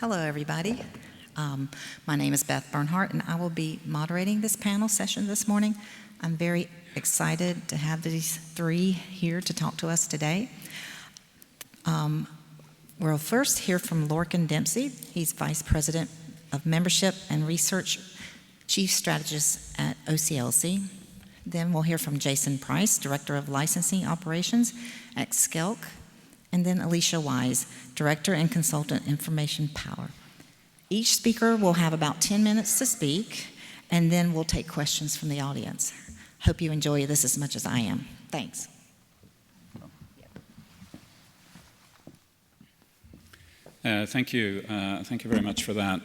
Hello, everybody. My name is Beth Bernhardt, and I will be moderating this panel session this morning. I'm very excited to have these three here to talk to us today. We'll first hear from Lorcan Dempsey. He's Vice President of Membership and Research, Chief Strategist at OCLC. Then we'll hear from Jason Price, Director of Licensing Operations at SCELC. And then Alicia Wise, Director and Consultant Information Power. Each speaker will have about 10 minutes to speak, and then we'll take questions from the audience. Hope you enjoy this as much as I am. Thanks. Thank you very much for that.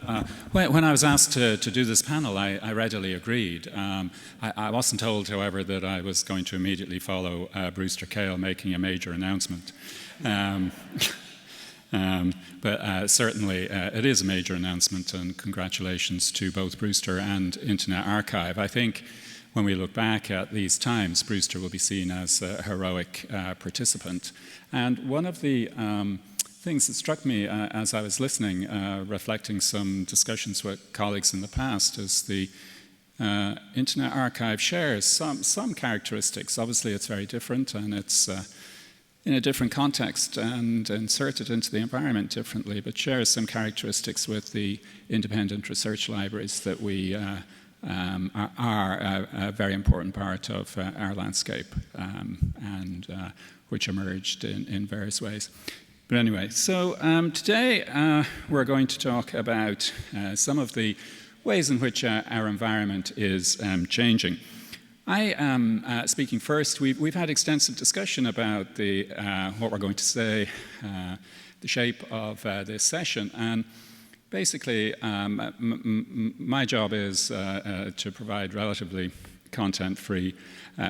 When I was asked to do this panel, I readily agreed. I wasn't told, however, that I was going to immediately follow Brewster Kahle making a major announcement. But certainly it is a major announcement, and congratulations to both Brewster and Internet Archive. I think when we look back at these times, Brewster will be seen as a heroic participant. And one of the things that struck me as I was listening, reflecting some discussions with colleagues in the past, is the Internet Archive shares some characteristics. Obviously, it's very different, and it's in a different context and inserted into the environment differently, but shares some characteristics with the independent research libraries that we are a very important part of our landscape and which emerged in various ways. But anyway, so today we're going to talk about some of the ways in which our environment is changing. I am speaking first. We've had extensive discussion about what we're going to say, the shape of this session, and basically my job is to provide relatively content-free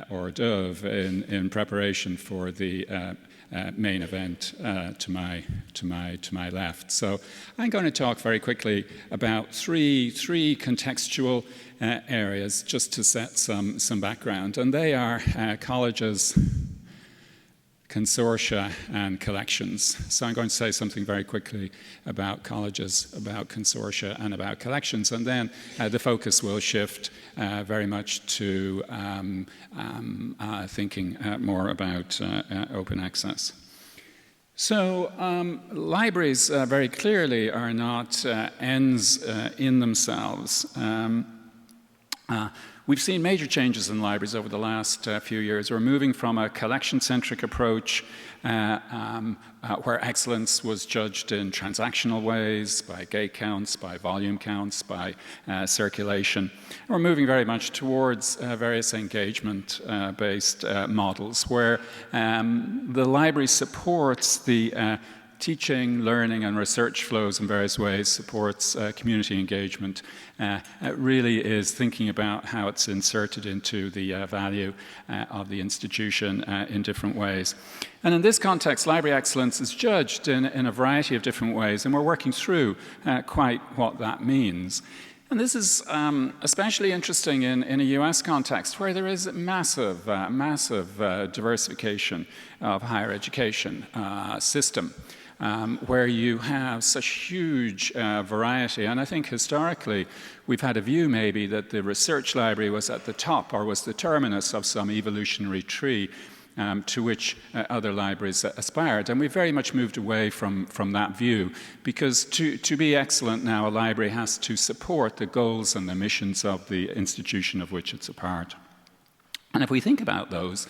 hors d'oeuvre in preparation for the main event to my left. So I'm going to talk very quickly about three contextual areas just to set some background, and they are colleges, consortia, and collections. So I'm going to say something very quickly about colleges, about consortia, and about collections, and then the focus will shift very much to thinking more about open access. So libraries very clearly are not ends in themselves. We've seen major changes in libraries over the last few years. We're moving from a collection-centric approach where excellence was judged in transactional ways, by gate counts, by volume counts, by circulation. We're moving very much towards various engagement-based models where the library supports the teaching, learning, and research flows in various ways, supports community engagement. It really is thinking about how it's inserted into the value of the institution in different ways. And in this context, library excellence is judged in a variety of different ways, and we're working through quite what that means. And this is especially interesting in a US context where there is massive diversification of higher education system. Where you have such huge variety. And I think historically we've had a view maybe that the research library was at the top or was the terminus of some evolutionary tree to which other libraries aspired. And we've very much moved away from that view because to be excellent now, a library has to support the goals and the missions of the institution of which it's a part. And if we think about those,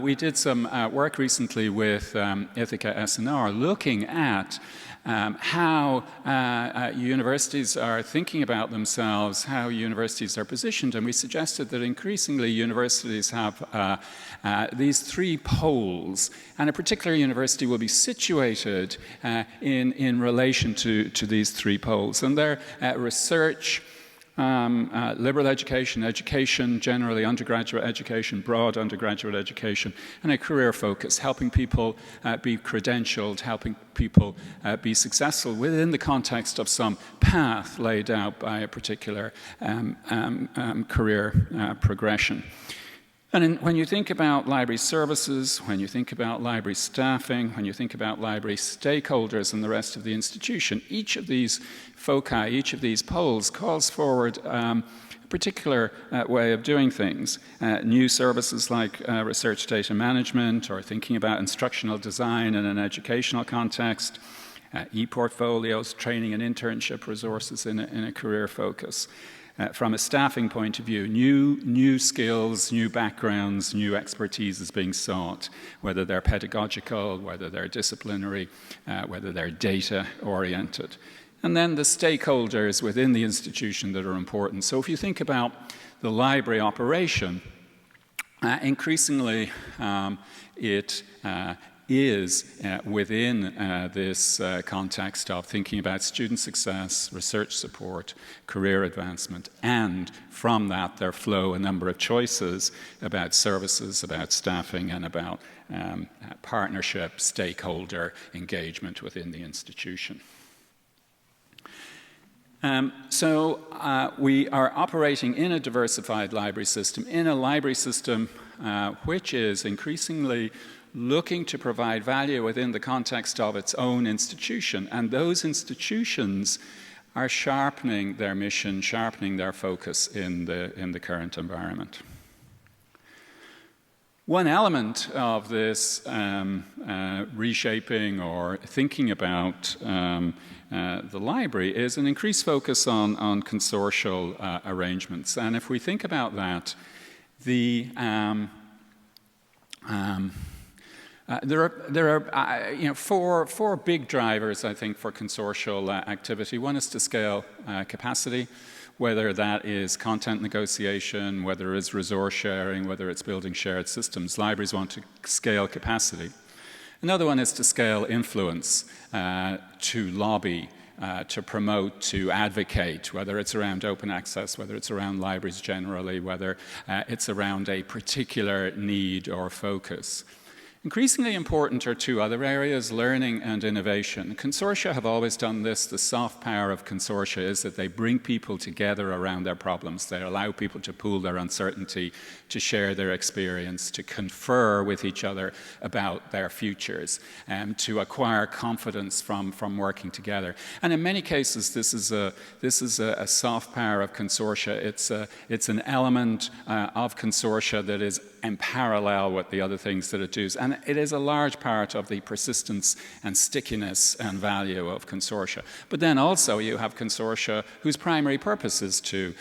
we did some work recently with Ithaca S&R looking at how universities are thinking about themselves, how universities are positioned, and we suggested that increasingly universities have these three poles, and a particular university will be situated in relation to these three poles, and they're research, liberal education generally, undergraduate education, broad undergraduate education, and a career focus, helping people be credentialed, helping people be successful within the context of some path laid out by a particular career progression. And when you think about library services, when you think about library staffing, when you think about library stakeholders and the rest of the institution, each of these foci, each of these poles calls forward a particular way of doing things. New services like research data management, or thinking about instructional design in an educational context, e-portfolios, training and internship resources in a career focus. From a staffing point of view, new skills, new backgrounds, new expertise is being sought, whether they're pedagogical, whether they're disciplinary, whether they're data-oriented. And then the stakeholders within the institution that are important. So if you think about the library operation, increasingly it is within this context of thinking about student success, research support, career advancement, and from that there flow a number of choices about services, about staffing, and about partnership, stakeholder engagement within the institution. So we are operating in a diversified library system, which is increasingly looking to provide value within the context of its own institution. And those institutions are sharpening their mission, sharpening their focus in the current environment. One element of this reshaping or thinking about the library is an increased focus on consortial arrangements. And if we think about that, there are four big drivers, I think, for consortial activity. One is to scale capacity, whether that is content negotiation, whether it's resource sharing, whether it's building shared systems. Libraries want to scale capacity. Another one is to scale influence, to lobby, to promote, to advocate, whether it's around open access, whether it's around libraries generally, whether it's around a particular need or focus. Increasingly important are two other areas, learning and innovation. Consortia have always done this. The soft power of consortia is that they bring people together around their problems. They allow people to pool their uncertainty, to share their experience, to confer with each other about their futures, to acquire confidence from working together. And in many cases, this is a soft power of consortia. It's an element of consortia that is in parallel with the other things that it does. And it is a large part of the persistence and stickiness and value of consortia. But then also you have consortia whose primary purpose is to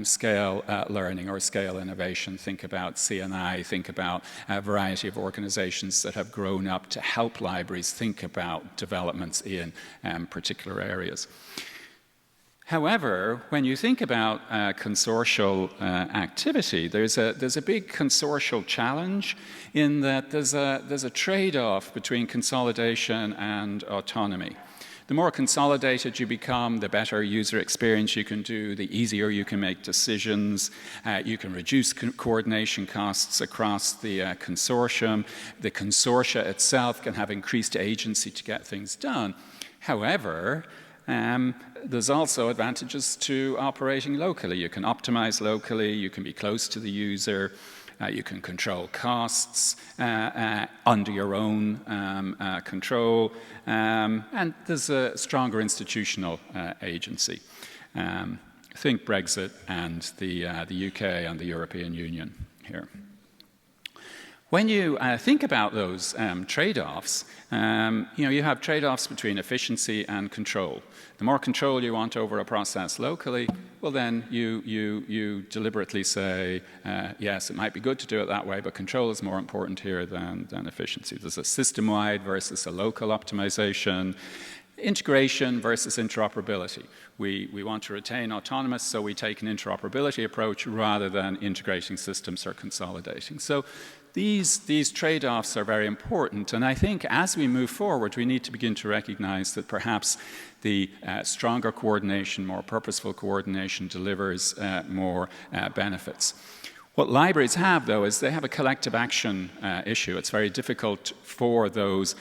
scale learning or scale innovation. Think about CNI, think about a variety of organizations that have grown up to help libraries think about developments in particular areas. However, when you think about consortial activity, there's a big consortial challenge in that there's a trade-off between consolidation and autonomy. The more consolidated you become, the better user experience you can do, the easier you can make decisions, you can reduce coordination costs across the consortium. The consortia itself can have increased agency to get things done. However, there's also advantages to operating locally. You can optimize locally, you can be close to the user, you can control costs under your own control, and there's a stronger institutional agency. Think Brexit and the UK and the European Union here. When you think about those trade-offs, you have trade-offs between efficiency and control. The more control you want over a process locally, well then you deliberately say, yes, it might be good to do it that way, but control is more important here than efficiency. There's a system-wide versus a local optimization. Integration versus interoperability. We want to retain autonomous, so we take an interoperability approach rather than integrating systems or consolidating. So these trade-offs are very important, and I think as we move forward, we need to begin to recognize that perhaps the stronger coordination, more purposeful coordination delivers more benefits. What libraries have, though, is they have a collective action issue. It's very difficult for those,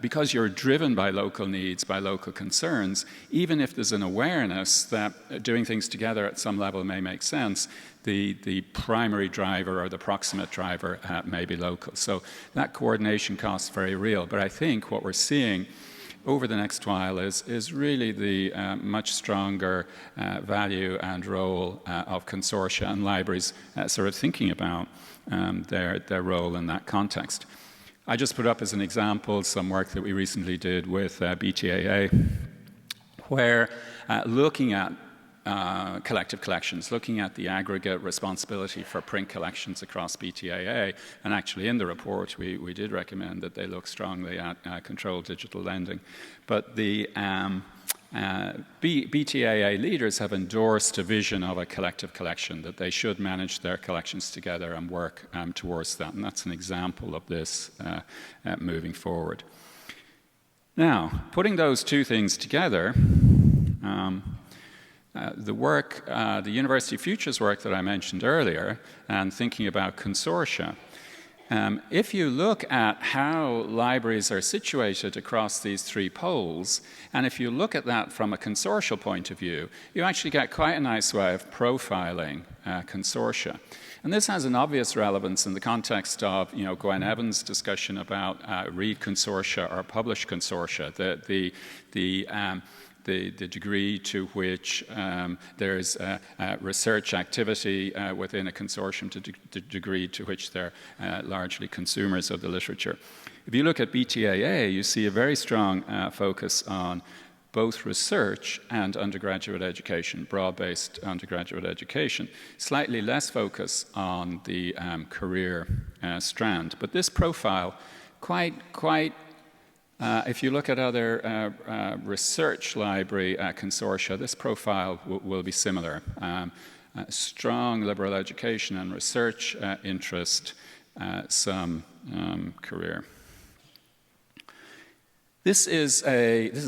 because you're driven by local needs, by local concerns, even if there's an awareness that doing things together at some level may make sense, the primary driver or the proximate driver may be local. So that coordination cost is very real. But I think what we're seeing over the next while is really the much stronger value and role of consortia and libraries sort of thinking about their role in that context. I just put up as an example some work that we recently did with BTAA, where looking at collective collections, looking at the aggregate responsibility for print collections across BTAA, and actually in the report we did recommend that they look strongly at controlled digital lending. But the BTAA leaders have endorsed a vision of a collective collection, that they should manage their collections together and work towards that, and that's an example of this moving forward. Now, putting those two things together, the work, the University Futures work that I mentioned earlier, and thinking about consortia, if you look at how libraries are situated across these three poles, and if you look at that from a consortial point of view, you actually get quite a nice way of profiling consortia. And this has an obvious relevance in the context of, Gwen Evans' discussion about read consortia or publish consortia, the degree to which there's research activity within a consortium, to the degree to which they're largely consumers of the literature. If you look at BTAA, you see a very strong focus on both research and undergraduate education, broad-based undergraduate education. Slightly less focus on the career strand. But this profile, quite if you look at other research library consortia, this profile will be similar. Strong liberal education and research interest, some career. This is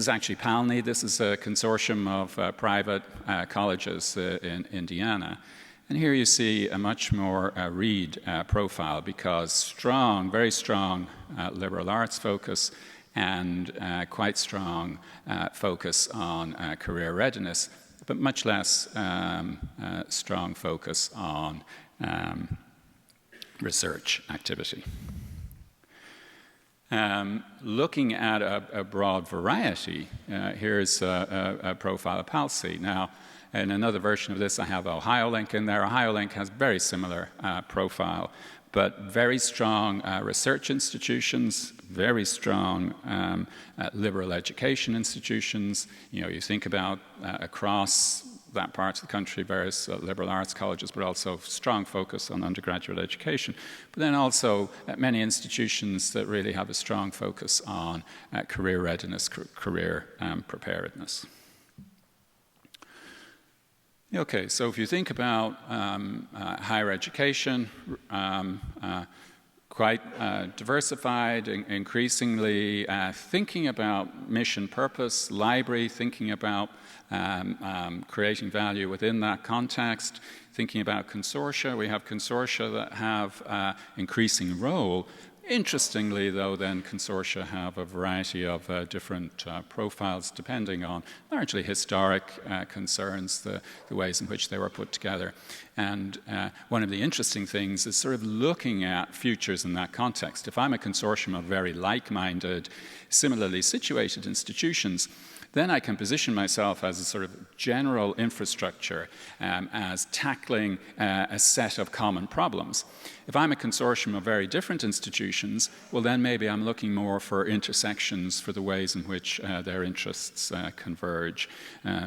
actually PALNI. This is a consortium of private colleges in Indiana. And here you see a much more read profile, because very strong liberal arts focus and quite strong focus on career readiness, but much less strong focus on research activity. Looking at a broad variety, here's a profile of PALSI. Now, in another version of this, I have Ohiolink in there. Ohiolink has very similar profile, but very strong research institutions, very strong liberal education institutions. You think about across that part of the country, various liberal arts colleges, but also strong focus on undergraduate education. But then also many institutions that really have a strong focus on career readiness, career preparedness. Okay, so if you think about higher education, quite diversified, increasingly thinking about mission purpose, library, thinking about creating value within that context, thinking about consortia. We have consortia that have increasing role. Interestingly, though, then consortia have a variety of different profiles depending on largely historic concerns, the ways in which they were put together. And one of the interesting things is sort of looking at futures in that context. If I'm a consortium of very like-minded, similarly situated institutions, then I can position myself as a sort of general infrastructure, as tackling a set of common problems. If I'm a consortium of very different institutions, well, then maybe I'm looking more for intersections, for the ways in which their interests converge.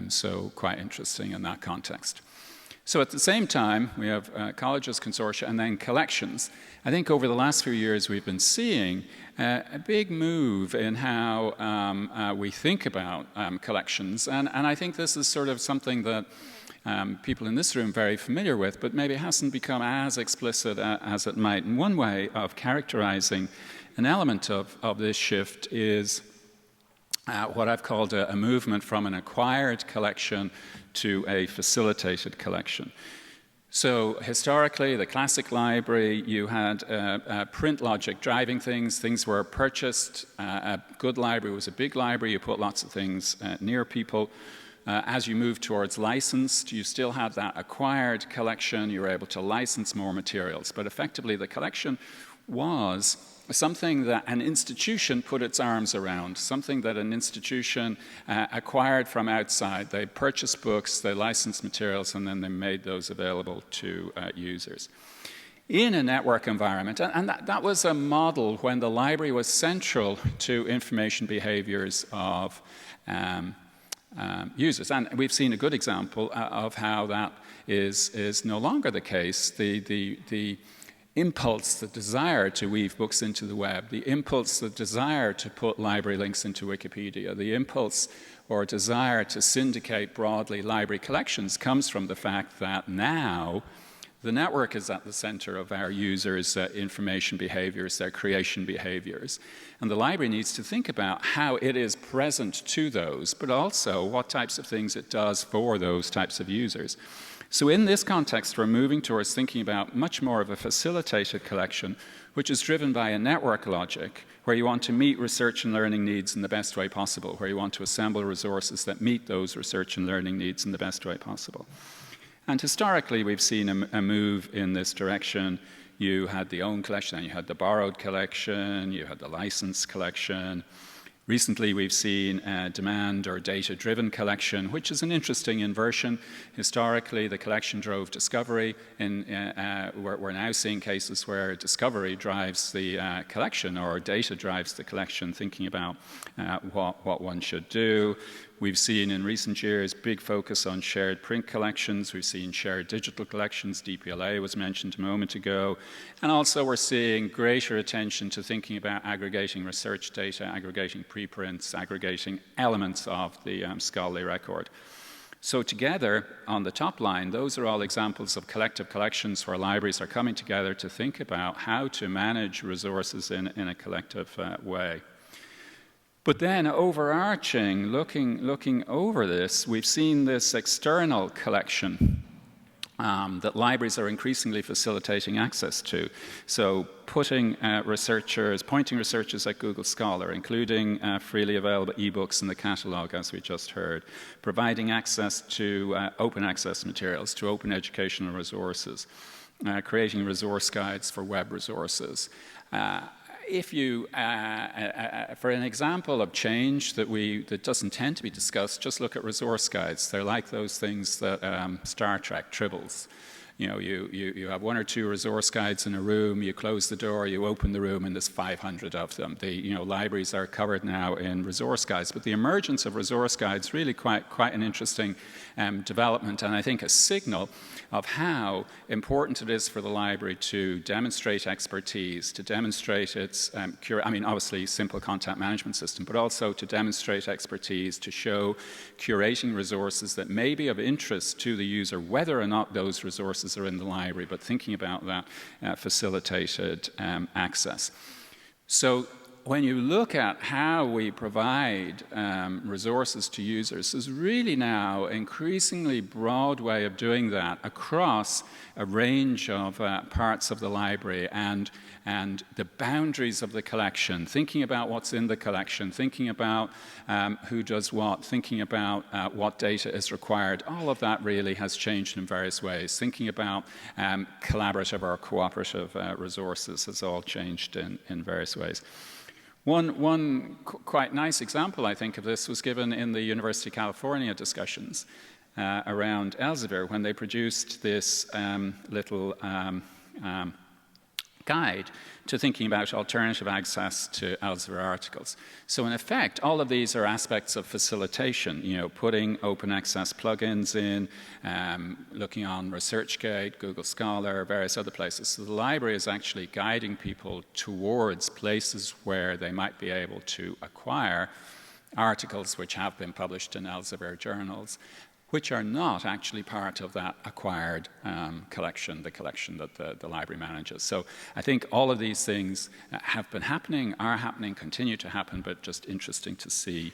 So quite interesting in that context. So at the same time, we have colleges, consortia, and then collections. I think over the last few years we've been seeing a big move in how we think about collections. And I think this is sort of something that people in this room are very familiar with, but maybe hasn't become as explicit as it might. And one way of characterizing an element of this shift is what I've called a movement from an acquired collection to a facilitated collection. So historically, the classic library, you had print logic driving things. Things were purchased. A good library was a big library. You put lots of things near people. As you moved towards licensed, you still had that acquired collection. You were able to license more materials. But effectively, the collection was something that an institution put its arms around, something that an institution acquired from outside. They purchased books, they licensed materials, and then they made those available to users. In a network environment, and that was a model when the library was central to information behaviors of users. And we've seen a good example of how that is no longer the case. The impulse, the desire to weave books into the web, the impulse, the desire to put library links into Wikipedia, the impulse or desire to syndicate broadly library collections comes from the fact that now the network is at the center of our users' information behaviors, their creation behaviors. And the library needs to think about how it is present to those, but also what types of things it does for those types of users. So in this context, we're moving towards thinking about much more of a facilitated collection, which is driven by a network logic, where you want to meet research and learning needs in the best way possible, where you want to assemble resources that meet those research and learning needs in the best way possible. And historically, we've seen a move in this direction. You had the owned collection, and you had the borrowed collection, you had the licensed collection. Recently, we've seen demand or data-driven collection, which is an interesting inversion. Historically, the collection drove discovery. We're now seeing cases where discovery drives the collection, or data drives the collection, thinking about what one should do. We've seen in recent years big focus on shared print collections. We've seen shared digital collections. DPLA was mentioned a moment ago. And also we're seeing greater attention to thinking about aggregating research data, aggregating preprints, aggregating elements of the scholarly record. So together, on the top line, those are all examples of collective collections where libraries are coming together to think about how to manage resources in a collective way. But then overarching, looking over this, we've seen this external collection that libraries are increasingly facilitating access to. So pointing researchers at Google Scholar, including freely available ebooks in the catalog, as we just heard, providing access to open access materials, to open educational resources, creating resource guides for web resources. If you, for an example of change that doesn't tend to be discussed, just look at resource guides. They're like those things that Star Trek tribbles. You know, you have one or two resource guides in a room, you close the door, you open the room, and there's 500 of them. Libraries are covered now in resource guides, but the emergence of resource guides really quite an interesting development, and I think a signal of how important it is for the library to demonstrate expertise, to demonstrate its obviously simple content management system, but also to demonstrate expertise, to show curating resources that may be of interest to the user, whether or not those resources are in the library, but thinking about that facilitated access. So when you look at how we provide resources to users, there's really now an increasingly broad way of doing that across a range of parts of the library and the boundaries of the collection, thinking about what's in the collection, thinking about who does what, thinking about what data is required. All of that really has changed in various ways. Thinking about collaborative or cooperative resources has all changed in various ways. One quite nice example, I think, of this was given in the University of California discussions around Elsevier when they produced this little guide to thinking about alternative access to Elsevier articles. So in effect, all of these are aspects of facilitation, putting open access plugins in, looking on ResearchGate, Google Scholar, various other places. So the library is actually guiding people towards places where they might be able to acquire articles which have been published in Elsevier journals, which are not actually part of that acquired collection, the collection that the library manages. So I think all of these things have been happening, are happening, continue to happen, but just interesting to see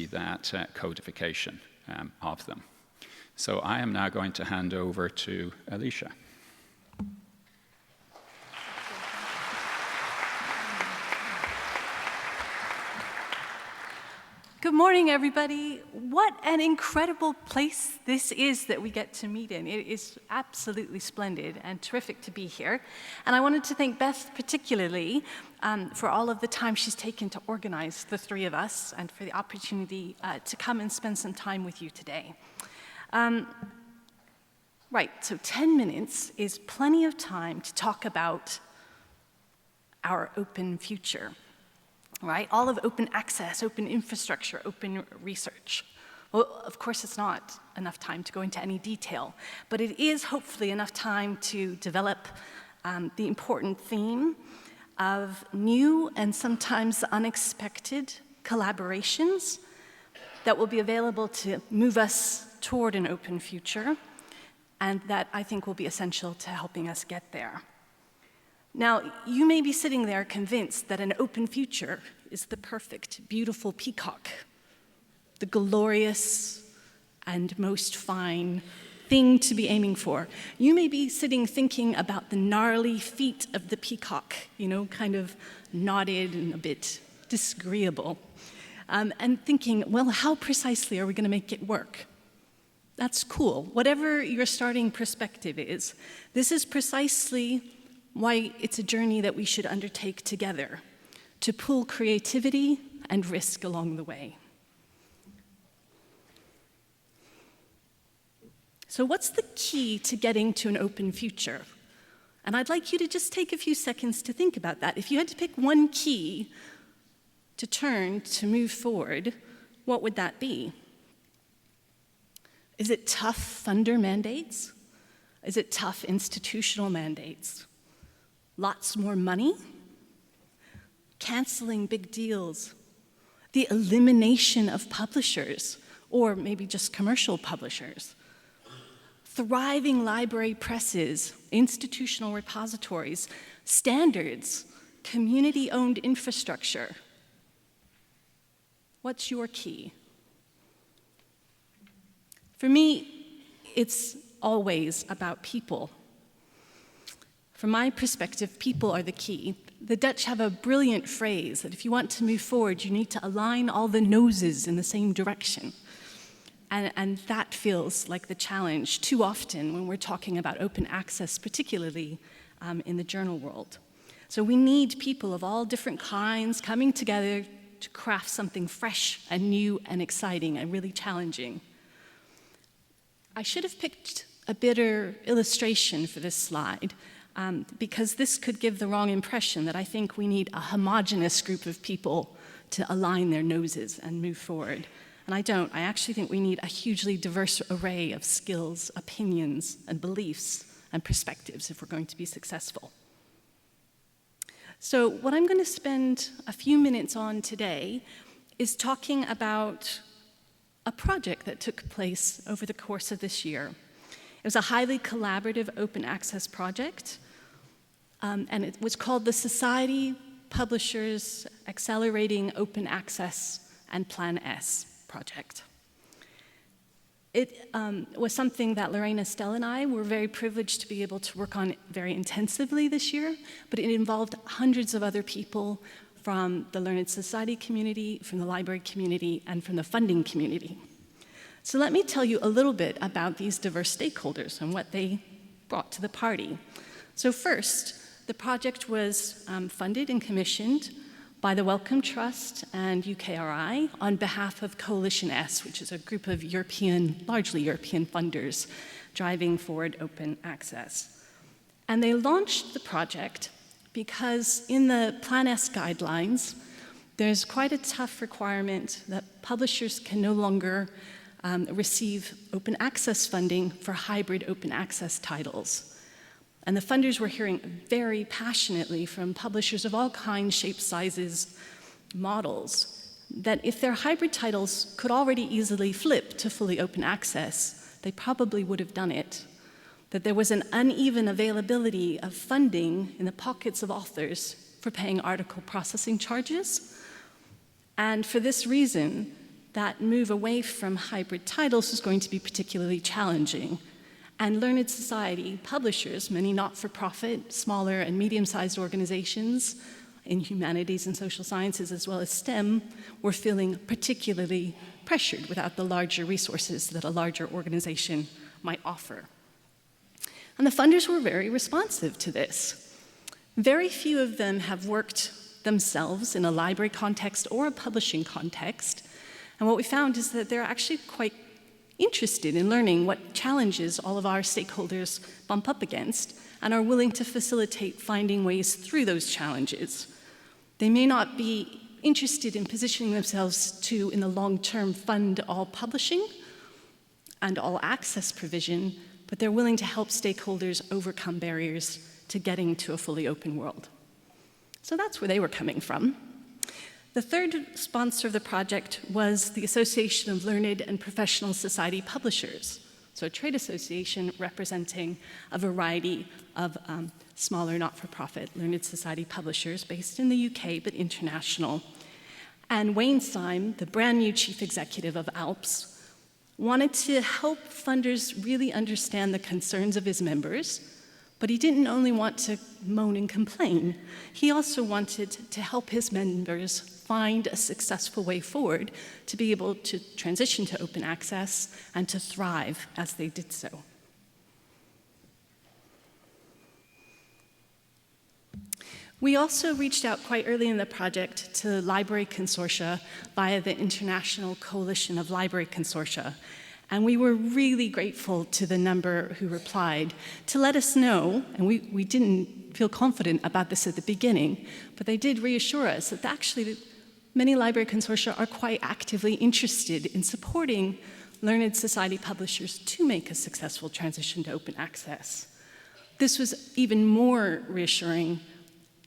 that codification of them. So I am now going to hand over to Alicia. Good morning, everybody. What an incredible place this is that we get to meet in. It is absolutely splendid and terrific to be here. And I wanted to thank Beth particularly for all of the time she's taken to organize the three of us and for the opportunity to come and spend some time with you today. Right, so 10 minutes is plenty of time to talk about our open future. Right? All of open access, open infrastructure, open research. Well, of course, it's not enough time to go into any detail, but it is hopefully enough time to develop the important theme of new and sometimes unexpected collaborations that will be available to move us toward an open future, and that I think will be essential to helping us get there. Now, you may be sitting there convinced that an open future is the perfect, beautiful peacock, the glorious and most fine thing to be aiming for. You may be sitting thinking about the gnarly feet of the peacock, kind of knotted and a bit disagreeable, and thinking, well, how precisely are we going to make it work? That's cool. Whatever your starting perspective is, this is precisely why it's a journey that we should undertake together, to pool creativity and risk along the way. So what's the key to getting to an open future? And I'd like you to just take a few seconds to think about that. If you had to pick one key to turn to move forward, what would that be? Is it tough funder mandates? Is it tough institutional mandates? Lots more money? Canceling big deals? The elimination of publishers, or maybe just commercial publishers? Thriving library presses, institutional repositories, standards, community-owned infrastructure? What's your key? For me, it's always about people. From my perspective, people are the key. The Dutch have a brilliant phrase that if you want to move forward, you need to align all the noses in the same direction. And that feels like the challenge too often when we're talking about open access, particularly in the journal world. So we need people of all different kinds coming together to craft something fresh and new and exciting and really challenging. I should have picked a better illustration for this slide, because this could give the wrong impression that I think we need a homogeneous group of people to align their noses and move forward. And I don't. I actually think we need a hugely diverse array of skills, opinions, and beliefs and perspectives if we're going to be successful. So what I'm going to spend a few minutes on today is talking about a project that took place over the course of this year. It was a highly collaborative open access project, and it was called the Society Publishers Accelerating Open Access and Plan S project. It was something that Lorraine, Estelle, and I were very privileged to be able to work on very intensively this year, but it involved hundreds of other people from the Learned Society community, from the library community, and from the funding community. So let me tell you a little bit about these diverse stakeholders and what they brought to the party. So first, the project was funded and commissioned by the Wellcome Trust and UKRI on behalf of Coalition S, which is a group of largely European funders driving forward open access. And they launched the project because in the Plan S guidelines, there's quite a tough requirement that publishers can no longer receive open access funding for hybrid open access titles. And the funders were hearing very passionately from publishers of all kinds, shapes, sizes, models, that if their hybrid titles could already easily flip to fully open access, they probably would have done it. That there was an uneven availability of funding in the pockets of authors for paying article processing charges. And for this reason, that move away from hybrid titles was going to be particularly challenging. And learned society publishers, many not-for-profit, smaller and medium-sized organizations in humanities and social sciences as well as STEM, were feeling particularly pressured without the larger resources that a larger organization might offer. And the funders were very responsive to this. Very few of them have worked themselves in a library context or a publishing context. And what we found is that they're actually quite interested in learning what challenges all of our stakeholders bump up against and are willing to facilitate finding ways through those challenges. They may not be interested in positioning themselves to, in the long term, fund all publishing and all access provision, but they're willing to help stakeholders overcome barriers to getting to a fully open world. So that's where they were coming from. The third sponsor of the project was the Association of Learned and Professional Society Publishers, so a trade association representing a variety of smaller not-for-profit learned society publishers based in the UK but international. And Wayne Syme, the brand new chief executive of ALPS, wanted to help funders really understand the concerns of his members, but he didn't only want to moan and complain. He also wanted to help his members find a successful way forward to be able to transition to open access and to thrive as they did so. We also reached out quite early in the project to library consortia via the International Coalition of Library Consortia. And we were really grateful to the number who replied to let us know, and we didn't feel confident about this at the beginning, but they did reassure us that actually many library consortia are quite actively interested in supporting learned society publishers to make a successful transition to open access. This was even more reassuring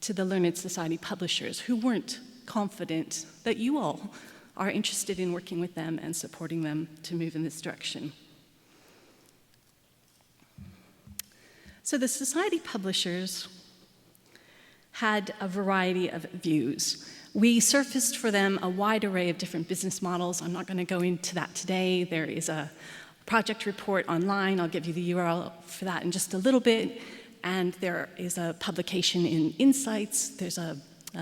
to the learned society publishers who weren't confident that you all are interested in working with them and supporting them to move in this direction. So the society publishers had a variety of views. We surfaced for them a wide array of different business models. I'm not going to go into that today. There is a project report online. I'll give you the URL for that in just a little bit. And there is a publication in Insights. There's a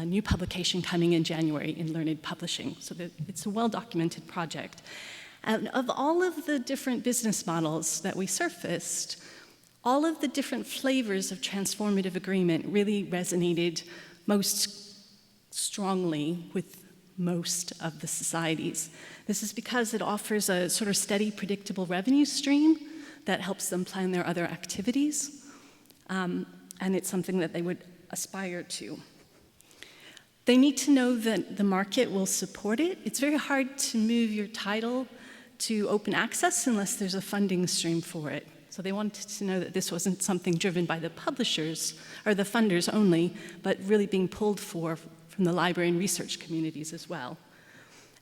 new publication coming in January in Learned Publishing. So it's a well-documented project. And of all of the different business models that we surfaced, all of the different flavors of transformative agreement really resonated most strongly with most of the societies. This is because it offers a sort of steady, predictable revenue stream that helps them plan their other activities. And it's something that they would aspire to. They need to know that the market will support it. It's very hard to move your title to open access unless there's a funding stream for it. So they wanted to know that this wasn't something driven by the publishers or the funders only, but really being pulled for from the library and research communities as well.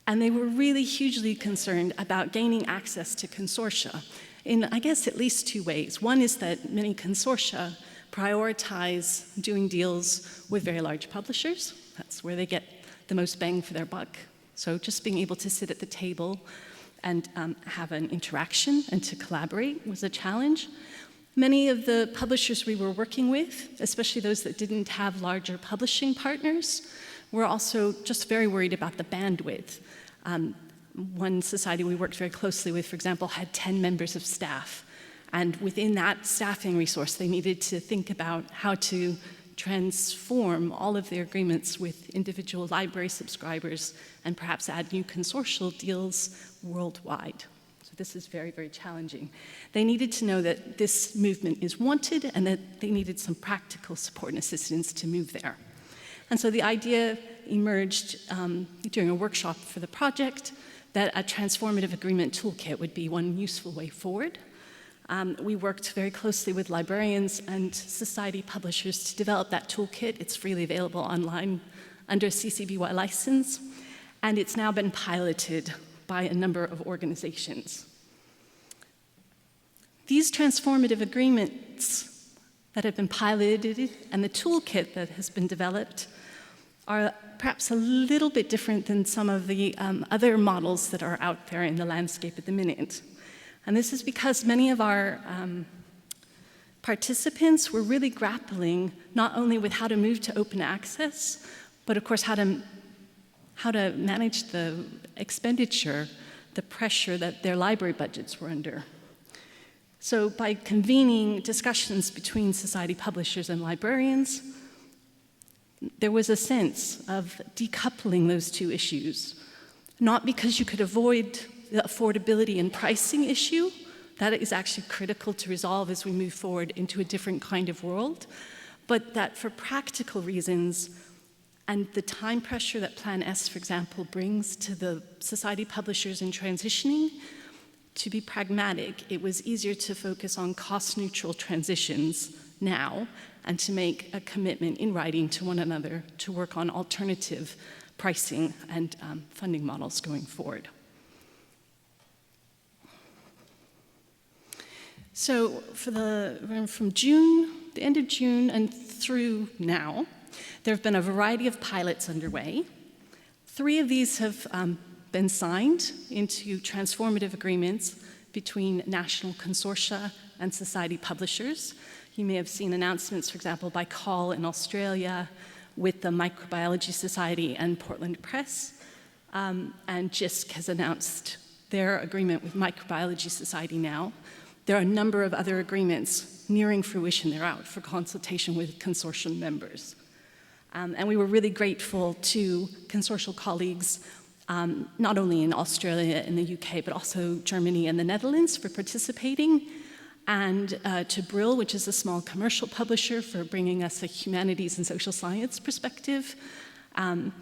And they were really hugely concerned about gaining access to consortia in, I guess, at least two ways. One is that many consortia prioritize doing deals with very large publishers. That's where they get the most bang for their buck. So just being able to sit at the table and have an interaction and to collaborate was a challenge. Many of the publishers we were working with, especially those that didn't have larger publishing partners, were also just very worried about the bandwidth. One society we worked very closely with, for example, had 10 members of staff. And within that staffing resource, they needed to think about how to transform all of their agreements with individual library subscribers and perhaps add new consortial deals worldwide. So this is very, very challenging. They needed to know that this movement is wanted and that they needed some practical support and assistance to move there. And so the idea emerged during a workshop for the project that a transformative agreement toolkit would be one useful way forward. We worked very closely with librarians and society publishers to develop that toolkit. It's freely available online under a CC BY license, and it's now been piloted by a number of organizations. These transformative agreements that have been piloted and the toolkit that has been developed are perhaps a little bit different than some of the other models that are out there in the landscape at the minute. And this is because many of our participants were really grappling not only with how to move to open access, but of course how to manage the expenditure, the pressure that their library budgets were under. So by convening discussions between society publishers and librarians, there was a sense of decoupling those two issues, not because you could avoid the affordability and pricing issue. That is actually critical to resolve as we move forward into a different kind of world, but that for practical reasons and the time pressure that Plan S, for example, brings to the society publishers in transitioning, to be pragmatic, it was easier to focus on cost-neutral transitions now and to make a commitment in writing to one another to work on alternative pricing and funding models going forward. So from June, the end of June and through now, there have been a variety of pilots underway. 3 of these have been signed into transformative agreements between national consortia and society publishers. You may have seen announcements, for example, by Call in Australia with the Microbiology Society and Portland Press, and JISC has announced their agreement with Microbiology Society now. There are a number of other agreements nearing fruition. They're out for consultation with consortium members. And we were really grateful to consortial colleagues, not only in Australia and the UK, but also Germany and the Netherlands for participating, and to Brill, which is a small commercial publisher, for bringing us a humanities and social science perspective, and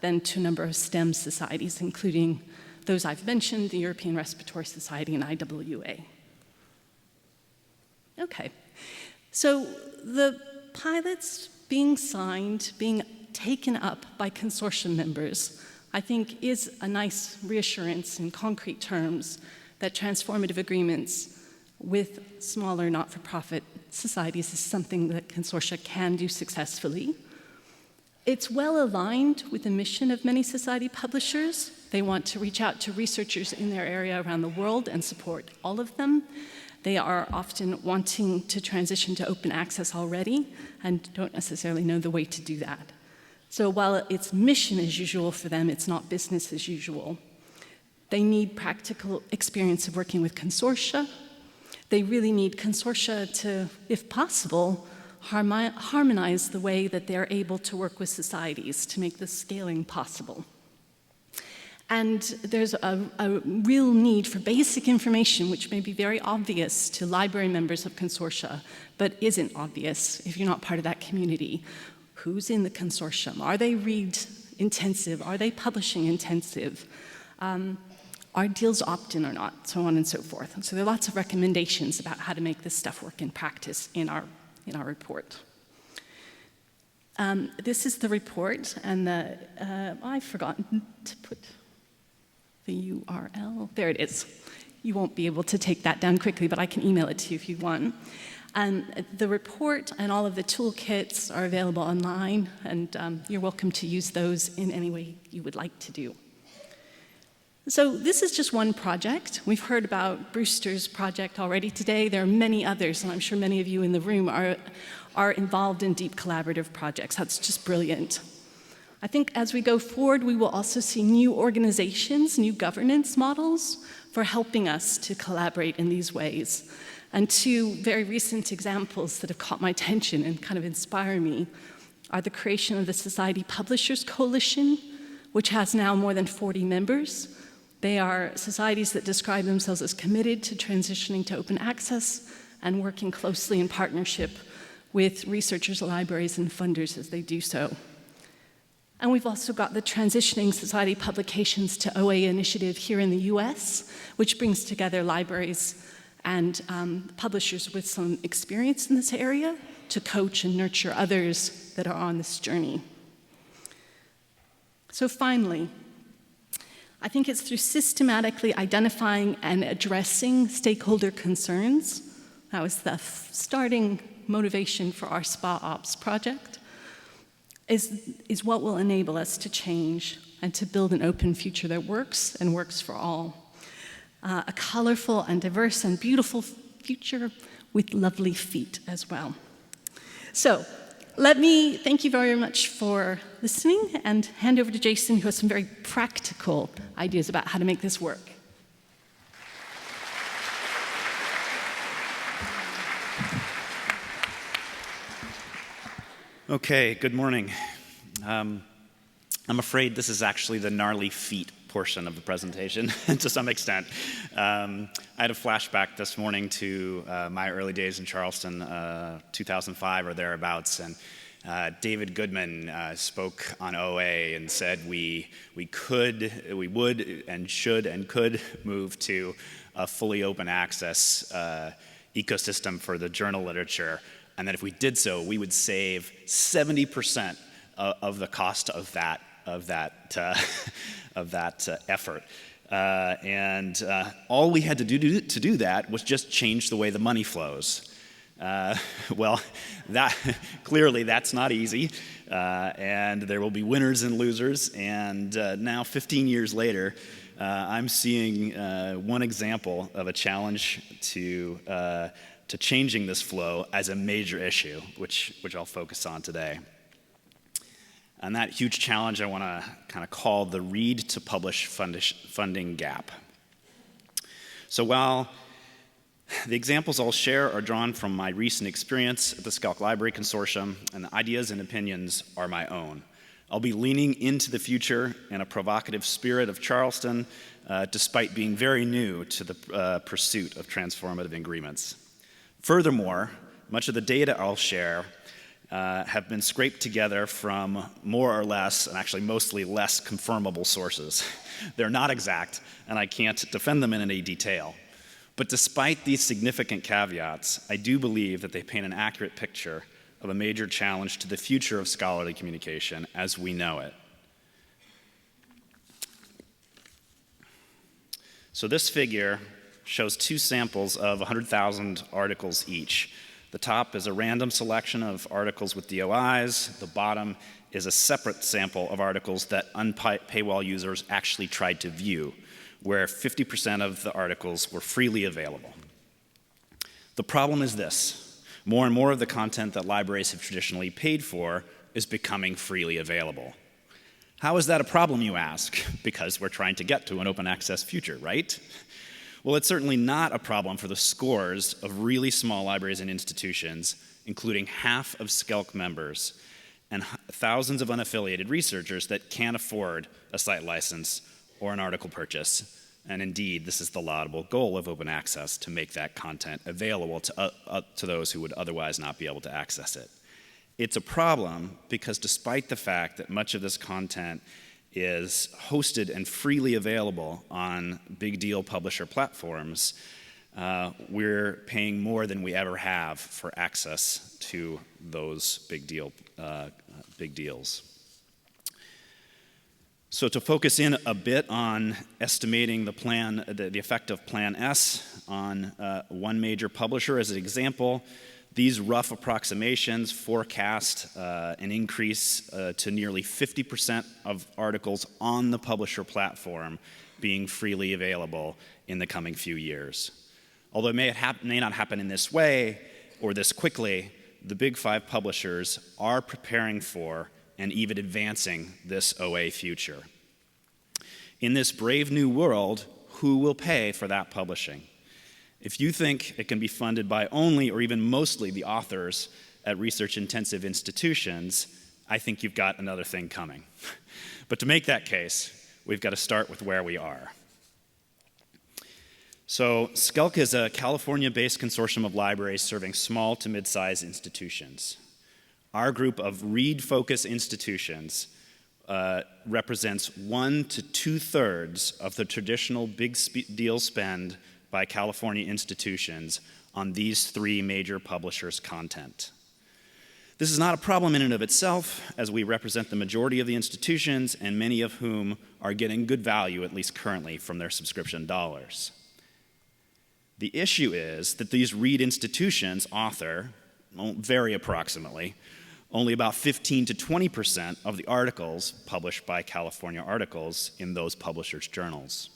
then to a number of STEM societies, including those I've mentioned, the European Respiratory Society and IWA. Okay, so the pilots being signed, being taken up by consortium members, I think is a nice reassurance in concrete terms that transformative agreements with smaller not-for-profit societies is something that consortia can do successfully. It's well aligned with the mission of many society publishers. They want to reach out to researchers in their area around the world and support all of them. They are often wanting to transition to open access already and don't necessarily know the way to do that. So while it's mission as usual for them, it's not business as usual. They need practical experience of working with consortia. They really need consortia to, if possible, harmonize the way that they're able to work with societies to make the scaling possible. And there's a real need for basic information, which may be very obvious to library members of consortia, but isn't obvious if you're not part of that community. Who's in the consortium? Are they read intensive? Are they publishing intensive? Are deals opt-in or not? So on and so forth. And so there are lots of recommendations about how to make this stuff work in practice in our report. This is the report, and I've forgotten to put the URL. There it is. You won't be able to take that down quickly, but I can email it to you if you want. And the report and all of the toolkits are available online, and you're welcome to use those in any way you would like to do. So this is just one project. We've heard about Brewster's project already today. There are many others, and I'm sure many of you in the room are involved in deep collaborative projects. That's just brilliant. I think as we go forward, we will also see new organizations, new governance models for helping us to collaborate in these ways. And 2 very recent examples that have caught my attention and kind of inspire me are the creation of the Society Publishers Coalition, which has now more than 40 members. They are societies that describe themselves as committed to transitioning to open access and working closely in partnership with researchers, libraries, and funders as they do so. And we've also got the Transitioning Society Publications to OA initiative here in the US, which brings together libraries and publishers with some experience in this area to coach and nurture others that are on this journey. So finally, I think it's through systematically identifying and addressing stakeholder concerns, that was the starting motivation for our SPA Ops project. is what will enable us to change and to build an open future that works and works for all. A colorful and diverse and beautiful future with lovely feet as well. So let me thank you very much for listening and hand over to Jason, who has some very practical ideas about how to make this work. Okay, good morning. I'm afraid this is actually the gnarly feet portion of the presentation to some extent. I had a flashback this morning to my early days in Charleston, 2005 or thereabouts, and David Goodman spoke on OA and said we would and should and could move to a fully open access ecosystem for the journal literature, and that if we did so, we would save 70% of the cost of that effort. And all we had to do that was just change the way the money flows. Well, clearly that's not easy, and there will be winners and losers. And now, 15 years later, I'm seeing one example of a challenge to changing this flow as a major issue, which I'll focus on today. And that huge challenge I want to kind of call the read-to-publish funding gap. So while the examples I'll share are drawn from my recent experience at the Scalc Library Consortium, and the ideas and opinions are my own, I'll be leaning into the future in a provocative spirit of Charleston, despite being very new to the pursuit of transformative agreements. Furthermore, much of the data I'll share have been scraped together from more or less, and actually mostly less, confirmable sources. They're not exact, and I can't defend them in any detail. But despite these significant caveats, I do believe that they paint an accurate picture of a major challenge to the future of scholarly communication as we know it. So this figure shows two samples of 100,000 articles each. The top is a random selection of articles with DOIs. The bottom is a separate sample of articles that unpaywall users actually tried to view, where 50% of the articles were freely available. The problem is this: more and more of the content that libraries have traditionally paid for is becoming freely available. How is that a problem, you ask? Because we're trying to get to an open access future, right? Well, it's certainly not a problem for the scores of really small libraries and institutions, including half of Scalc members and thousands of unaffiliated researchers that can't afford a site license or an article purchase. And indeed, this is the laudable goal of open access, to make that content available to those who would otherwise not be able to access it. It's a problem because despite the fact that much of this content is hosted and freely available on big deal publisher platforms, we're paying more than we ever have for access to those big deals. So to focus in a bit on estimating the effect of Plan S on one major publisher as an example, these rough approximations forecast an increase to nearly 50% of articles on the publisher platform being freely available in the coming few years. Although it may not happen in this way or this quickly, the big five publishers are preparing for and even advancing this OA future. In this brave new world, who will pay for that publishing? If you think it can be funded by only or even mostly the authors at research-intensive institutions, I think you've got another thing coming. But to make that case, we've got to start with where we are. So Scalc is a California-based consortium of libraries serving small to mid-sized institutions. Our group of read-focused institutions represents 1 to 2/3 of the traditional big deal spend by California institutions on these three major publishers' content. This is not a problem in and of itself, as we represent the majority of the institutions, and many of whom are getting good value, at least currently, from their subscription dollars. The issue is that these read institutions author, very approximately, Only about 15 to 20% of the articles published by California authors in those publishers' journals.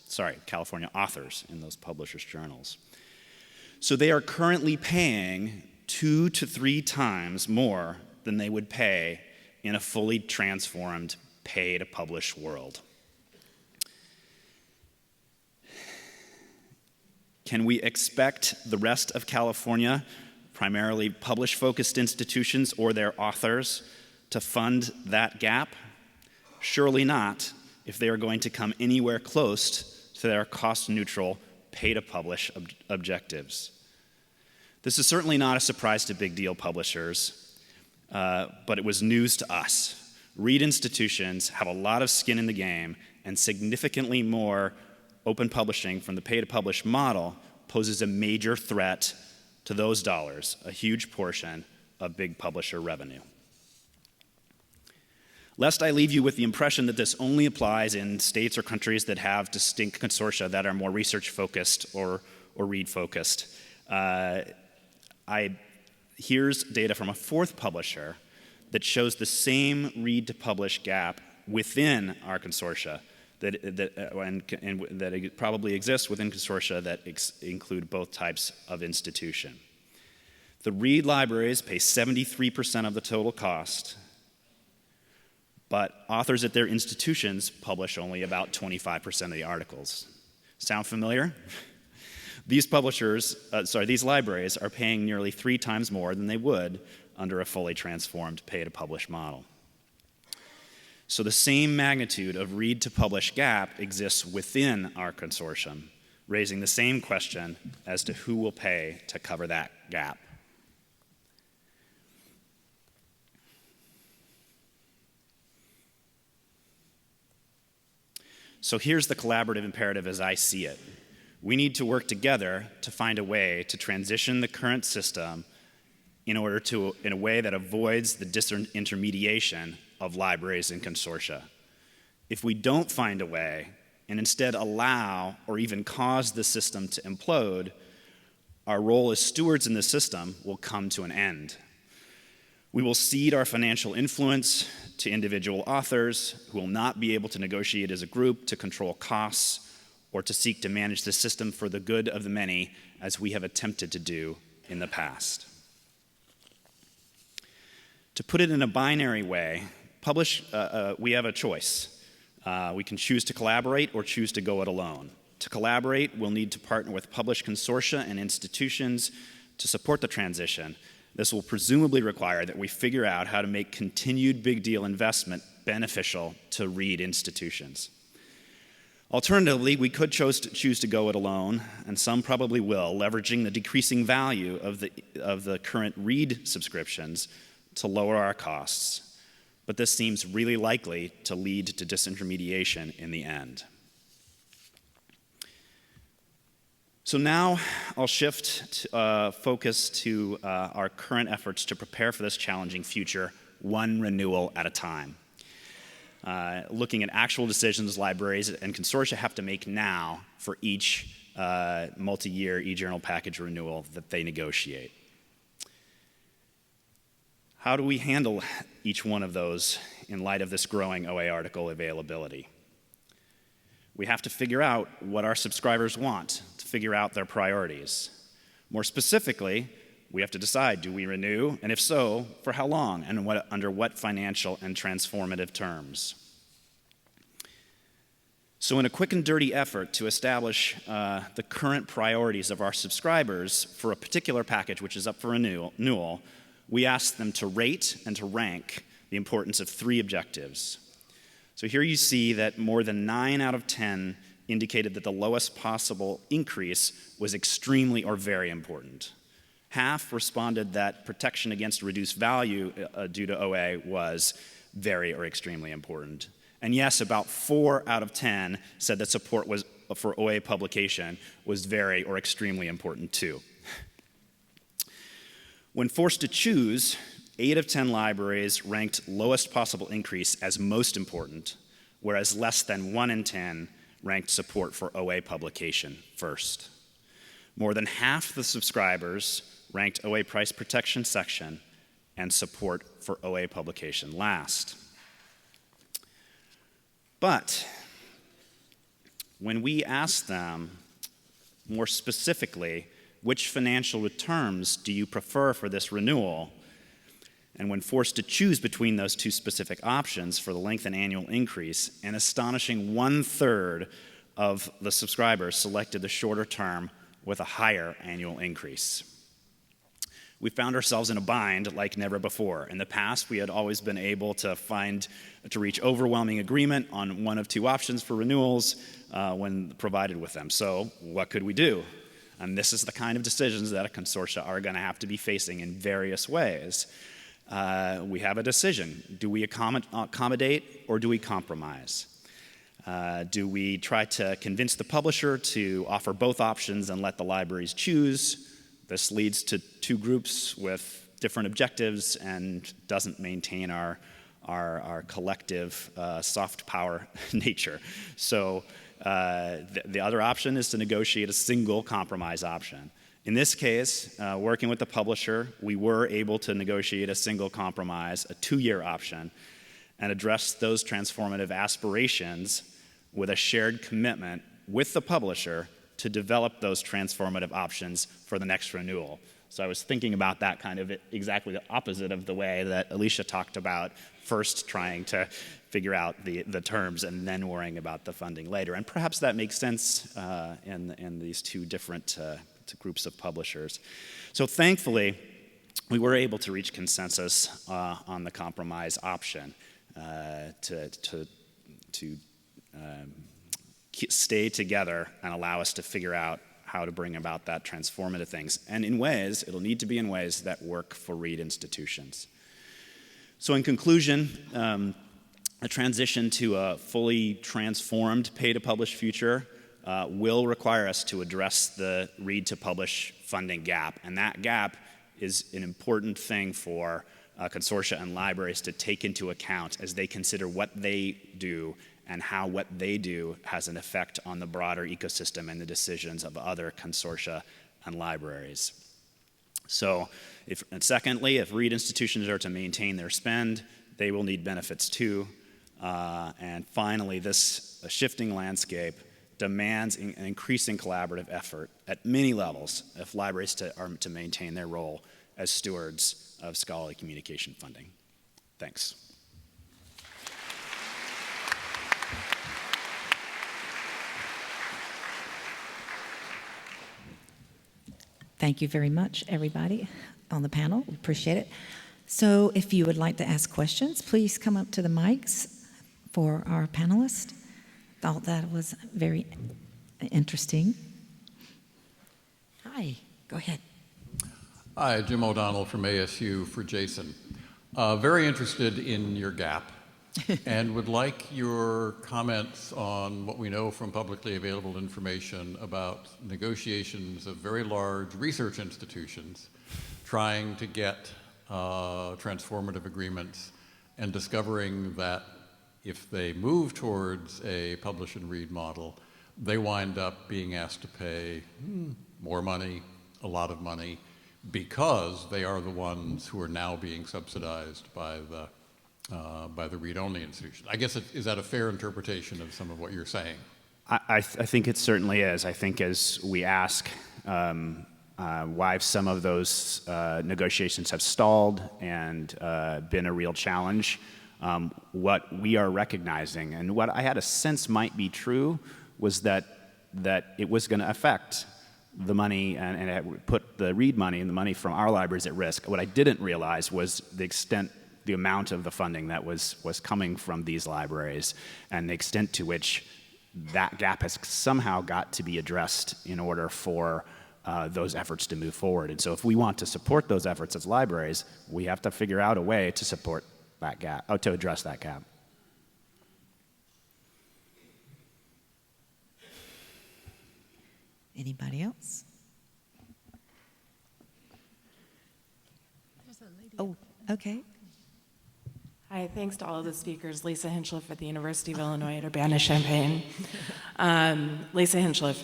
So they are currently paying 2 to 3 times more than they would pay in a fully transformed pay-to-publish world. Can we expect the rest of California, primarily publish-focused institutions or their authors, to fund that gap? Surely not, if they are going to come anywhere close to their cost-neutral pay-to-publish objectives. This is certainly not a surprise to big deal publishers, but it was news to us. Read institutions have a lot of skin in the game, and significantly more open publishing from the pay-to-publish model poses a major threat to those dollars, a huge portion of big publisher revenue. Lest I leave you with the impression that this only applies in states or countries that have distinct consortia that are more research-focused or read-focused, here's data from a fourth publisher that shows the same read-to-publish gap within our consortia that probably exists within consortia that include both types of institution. The read libraries pay 73% of the total cost, but authors at their institutions publish only about 25% of the articles. Sound familiar? These libraries are paying nearly 3 times more than they would under a fully transformed pay-to-publish model. So the same magnitude of read-to-publish gap exists within our consortium, raising the same question as to who will pay to cover that gap. So here's the collaborative imperative as I see it. We need to work together to find a way to transition the current system in a way that avoids the disintermediation of libraries and consortia. If we don't find a way and instead allow or even cause the system to implode, our role as stewards in the system will come to an end. We will cede our financial influence to individual authors who will not be able to negotiate as a group to control costs or to seek to manage the system for the good of the many, as we have attempted to do in the past. To put it in a binary way, we have a choice. We can choose to collaborate or choose to go it alone. To collaborate, we'll need to partner with published consortia and institutions to support the transition. This will presumably require that we figure out how to make continued big deal investment beneficial to read institutions. Alternatively, we could choose to go it alone, and some probably will, leveraging the decreasing value of the current read subscriptions to lower our costs. But this seems really likely to lead to disintermediation in the end. So now I'll shift focus to our current efforts to prepare for this challenging future, one renewal at a time. Looking at actual decisions libraries and consortia have to make now for each multi-year e-journal package renewal that they negotiate. How do we handle each one of those in light of this growing OA article availability? We have to figure out what our subscribers want, to figure out their priorities. More specifically, we have to decide, do we renew? And if so, for how long? And under what financial and transformative terms? So in a quick and dirty effort to establish the current priorities of our subscribers for a particular package which is up for renewal, we asked them to rate and to rank the importance of 3 objectives. So here you see that more than 9 out of 10 indicated that the lowest possible increase was extremely or very important. Half responded that protection against reduced value due to OA was very or extremely important. And yes, about 4 out of 10 said that support for OA publication was very or extremely important too. When forced to choose, 8 of 10 libraries ranked lowest possible increase as most important, whereas less than 1 in 10 ranked support for OA publication first. More than half the subscribers ranked OA price protection section and support for OA publication last. But when we asked them more specifically, which financial returns do you prefer for this renewal? And when forced to choose between those two specific options for the length and annual increase, an astonishing 1/3 of the subscribers selected the shorter term with a higher annual increase. We found ourselves in a bind like never before. In the past, we had always been able to reach overwhelming agreement on one of two options for renewals when provided with them. So what could we do? And this is the kind of decisions that a consortia are going to have to be facing in various ways. We have a decision. Do we accommodate or do we compromise? Do we try to convince the publisher to offer both options and let the libraries choose? This leads to two groups with different objectives and doesn't maintain our collective soft power nature. So the other option is to negotiate a single compromise option. In this case, working with the publisher, we were able to negotiate a single compromise, a 2-year option, and address those transformative aspirations with a shared commitment with the publisher to develop those transformative options for the next renewal. So I was thinking about that kind of exactly the opposite of the way that Alicia talked about, first trying to figure out the terms and then worrying about the funding later. And perhaps that makes sense in these two different groups of publishers. So thankfully, we were able to reach consensus on the compromise option to stay together and allow us to figure out how to bring about that transformative things. And in ways, it'll need to be in ways that work for read institutions. So in conclusion, a transition to a fully transformed pay-to-publish future will require us to address the read-to-publish funding gap. And that gap is an important thing for consortia and libraries to take into account as they consider what they do and how what they do has an effect on the broader ecosystem and the decisions of other consortia and libraries. So, secondly, if read institutions are to maintain their spend, they will need benefits too. And finally, this shifting landscape demands an increasing collaborative effort at many levels if libraries are to maintain their role as stewards of scholarly communication funding. Thanks. Thank you very much, everybody on the panel. We appreciate it. So if you would like to ask questions, please come up to the mics for our panelists. Thought that was very interesting. Hi, go ahead. Hi, Jim O'Donnell from ASU for Jason. Very interested in your gap and would like your comments on what we know from publicly available information about negotiations of very large research institutions trying to get transformative agreements and discovering that if they move towards a publish and read model, they wind up being asked to pay more money, a lot of money, because they are the ones who are now being subsidized by the read-only institution. I guess, is that a fair interpretation of some of what you're saying? I think it certainly is. I think as we ask why some of those negotiations have stalled and been a real challenge, what we are recognizing and what I had a sense might be true was that it was going to affect the money and it put the read money and the money from our libraries at risk. What I didn't realize was the amount of the funding that was coming from these libraries and the extent to which that gap has somehow got to be addressed in order for those efforts to move forward. And so if we want to support those efforts as libraries, we have to figure out a way to support that gap, to address that gap. Anybody else? Oh, okay. Hi, thanks to all of the speakers. Lisa Hinchliffe at the University of Illinois at Urbana-Champaign. Lisa Hinchliffe.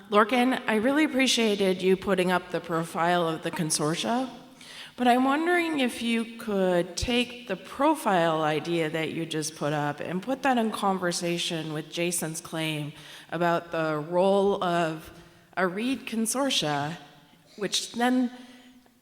Lorcan, I really appreciated you putting up the profile of the consortia, But I'm wondering if you could take the profile idea that you just put up and put that in conversation with Jason's claim about the role of a READ consortia, which then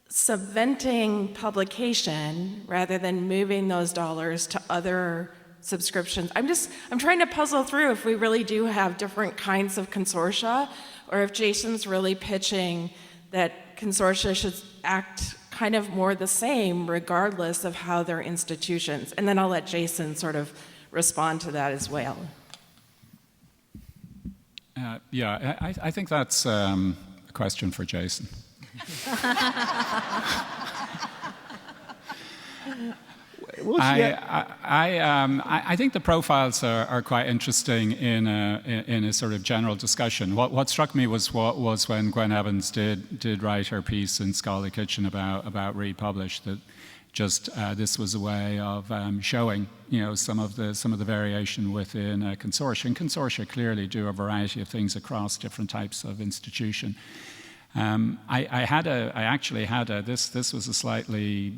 subventing publication rather than moving those dollars to other subscriptions. I'm trying to puzzle through if we really do have different kinds of consortia, or if Jason's really pitching that consortia should act kind of more the same regardless of how they're institutions. And then I'll let Jason sort of respond to that as well. I think that's a question for Jason. I think the profiles are quite interesting in a sort of general discussion. What struck me was when Gwen Evans did write her piece in Scholarly Kitchen about Read Publish, that just this was a way of showing some of the variation within a consortia. And consortia clearly do a variety of things across different types of institution. This was a slightly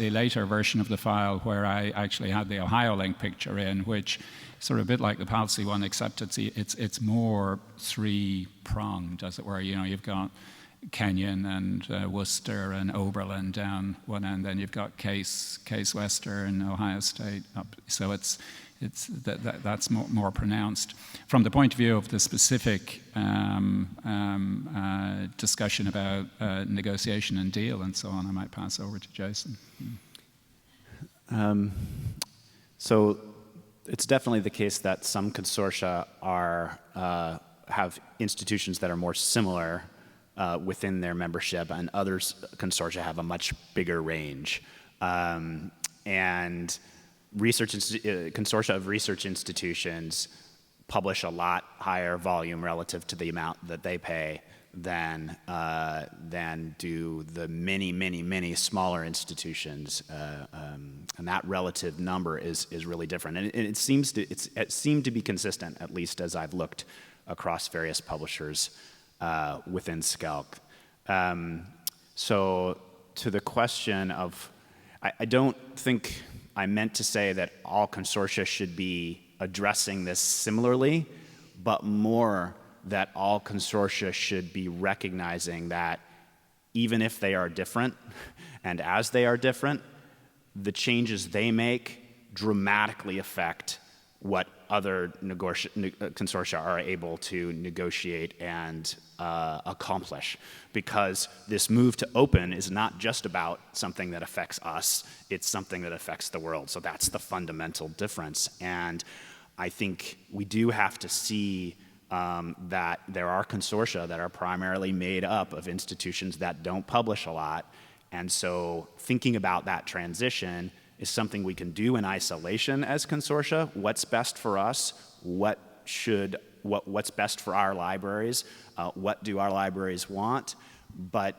later version of the file where I actually had the Ohiolink picture in, which sort of a bit like the policy one, except it's more three-pronged, as it were. You've got Kenyon and Worcester and Oberlin down one end, then you've got Case Western, Ohio State up. So that's more pronounced. From the point of view of the specific discussion about negotiation and deal and so on, I might pass over to Jason. So it's definitely the case that some consortia have institutions that are more similar within their membership, and others consortia have a much bigger range. And consortia of research institutions publish a lot higher volume relative to the amount that they pay than do the many smaller institutions, and that relative number is really different. And it seemed to be consistent, at least as I've looked across various publishers within SCELC. So to the question of, I don't think I meant to say that all consortia should be addressing this similarly, but more that all consortia should be recognizing that even if they are different, and as they are different, the changes they make dramatically affect what other consortia are able to negotiate and accomplish. Because this move to open is not just about something that affects us, it's something that affects the world. So that's the fundamental difference. And I think we do have to see that there are consortia that are primarily made up of institutions that don't publish a lot. And so thinking about that transition is something we can do in isolation as consortia. What's best for us? What's best for our libraries? What do our libraries want? But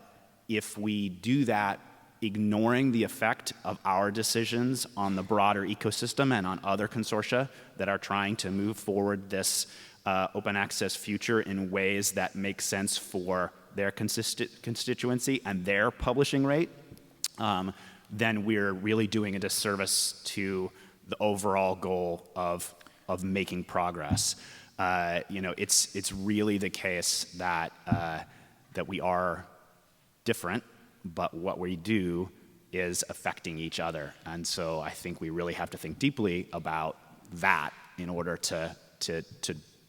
if we do that, ignoring the effect of our decisions on the broader ecosystem and on other consortia that are trying to move forward this open access future in ways that make sense for their constituency and their publishing rate, then we're really doing a disservice to the overall goal of making progress. It's really the case that we are different, but what we do is affecting each other. And so I think we really have to think deeply about that in order to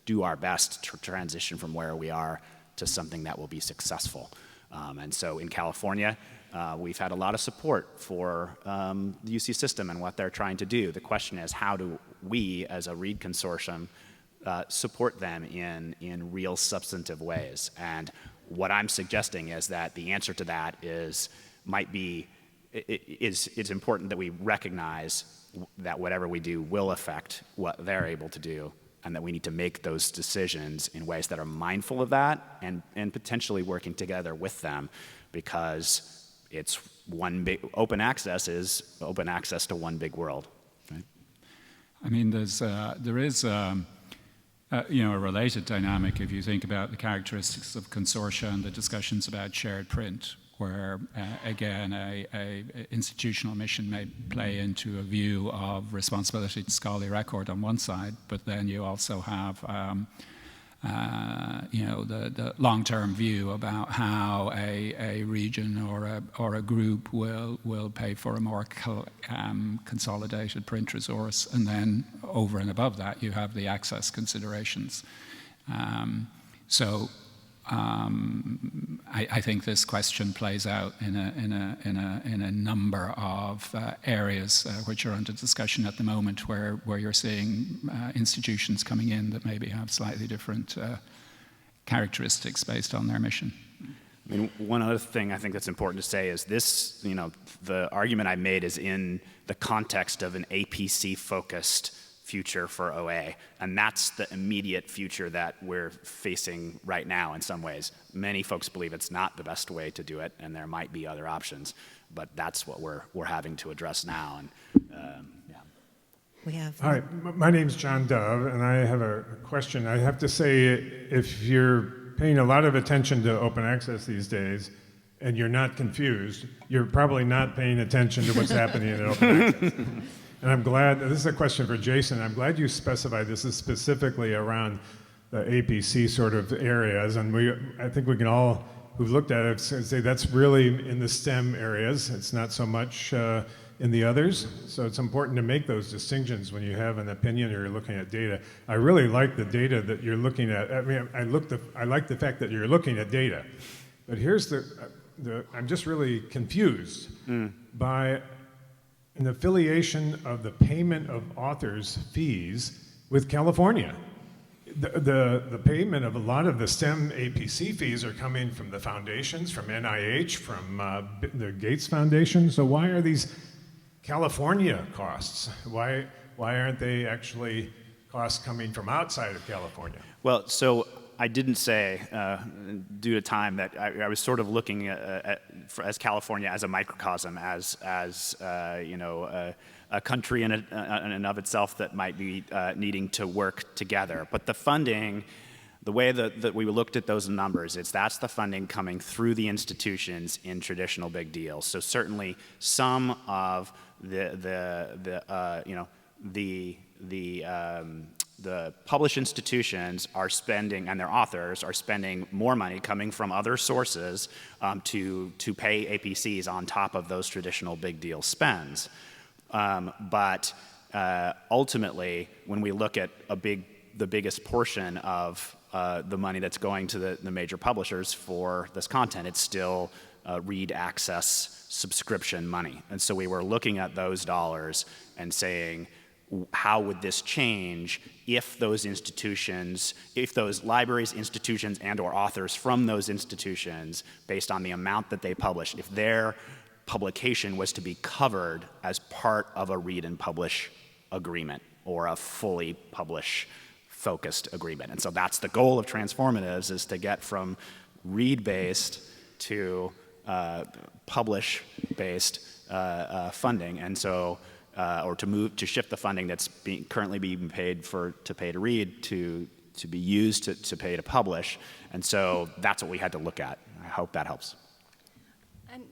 do our best to transition from where we are to something that will be successful. And so in California, we've had a lot of support for the UC system and what they're trying to do. The question is, how do we, as a READ consortium, support them in real substantive ways? And what I'm suggesting is that the answer to that is it's important that we recognize that whatever we do will affect what they're able to do, and that we need to make those decisions in ways that are mindful of that and potentially working together with them, because it's open access is open access to one big world. Right? I mean, there is a related dynamic if you think about the characteristics of consortia and the discussions about shared print, where again, a institutional mission may play into a view of responsibility to scholarly record on one side, but then you also have the long-term view about how a region or a group will pay for a more consolidated print resource, and then over and above that you have the access considerations. I think this question plays out in a number of areas which are under discussion at the moment, where you're seeing institutions coming in that maybe have slightly different characteristics based on their mission. I mean, one other thing I think that's important to say is this, the argument I made is in the context of an APC-focused future for OA, and that's the immediate future that we're facing right now in some ways. Many folks believe it's not the best way to do it, and there might be other options, but that's what we're having to address now. And We have. Hi, my name's John Dove, and I have a question. I have to say, if you're paying a lot of attention to open access these days, and you're not confused, you're probably not paying attention to what's happening in open access. And I'm glad, this is a question for Jason, I'm glad you specified this is specifically around the APC sort of areas, and I think we can all, who've looked at it, say that's really in the STEM areas, it's not so much in the others, so it's important to make those distinctions when you have an opinion or you're looking at data. I really like the data that you're looking at. I mean, I like the fact that you're looking at data, but here's I'm just really confused by an affiliation of the payment of authors' fees with California. The payment of a lot of the STEM APC fees are coming from the foundations, from NIH, from the Gates Foundation. So why are these California costs? Why aren't they actually costs coming from outside of California? Well, so I didn't say, due to time, that I was sort of looking as California as a microcosm, as a country in and of itself that might be needing to work together. But the funding, the way that we looked at those numbers, that's the funding coming through the institutions in traditional big deals. So certainly some of the published institutions are spending, and their authors are spending more money coming from other sources to pay APCs on top of those traditional big deal spends. But ultimately, when we look at the biggest portion of the money that's going to the major publishers for this content, it's still read access subscription money. And so we were looking at those dollars and saying, how would this change if those institutions, if those libraries, institutions, and or authors from those institutions, based on the amount that they publish, if their publication was to be covered as part of a read and publish agreement or a fully publish focused agreement. And so that's the goal of Transformatives, is to get from read-based to publish-based funding. And so or to shift the funding that's currently being paid to pay to read to be used to pay to publish. And so that's what we had to look at. I hope that helps. And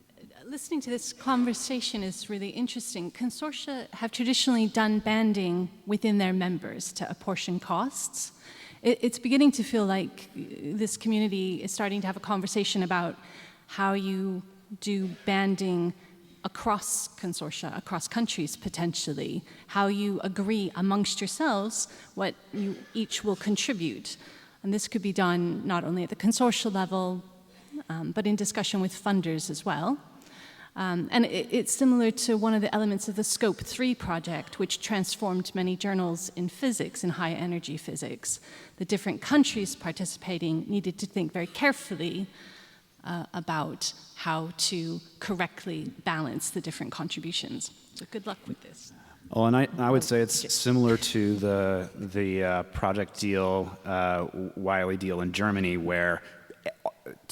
listening to this conversation is really interesting. Consortia have traditionally done banding within their members to apportion costs. It's beginning to feel like this community is starting to have a conversation about how you do banding across consortia, across countries potentially, how you agree amongst yourselves what you each will contribute. And this could be done not only at the consortial level, but in discussion with funders as well. And it's similar to one of the elements of the Scope 3 project, which transformed many journals in physics, in high energy physics. The different countries participating needed to think very carefully about how to correctly balance the different contributions. So good luck with this. Well, and I would say it's similar to the project deal, Wiley deal in Germany, where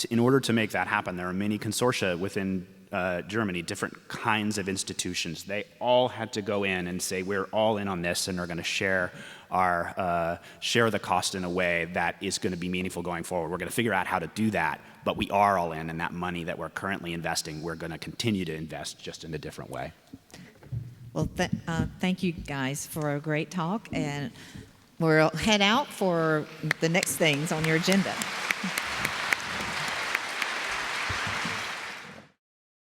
in order to make that happen, there are many consortia within Germany, different kinds of institutions, they all had to go in and say, we're all in on this and are going to share the cost in a way that is going to be meaningful going forward. We're going to figure out how to do that, but we are all in, and that money that we're currently investing, we're going to continue to invest just in a different way. Well, thank you guys for a great talk, and we'll head out for the next things on your agenda.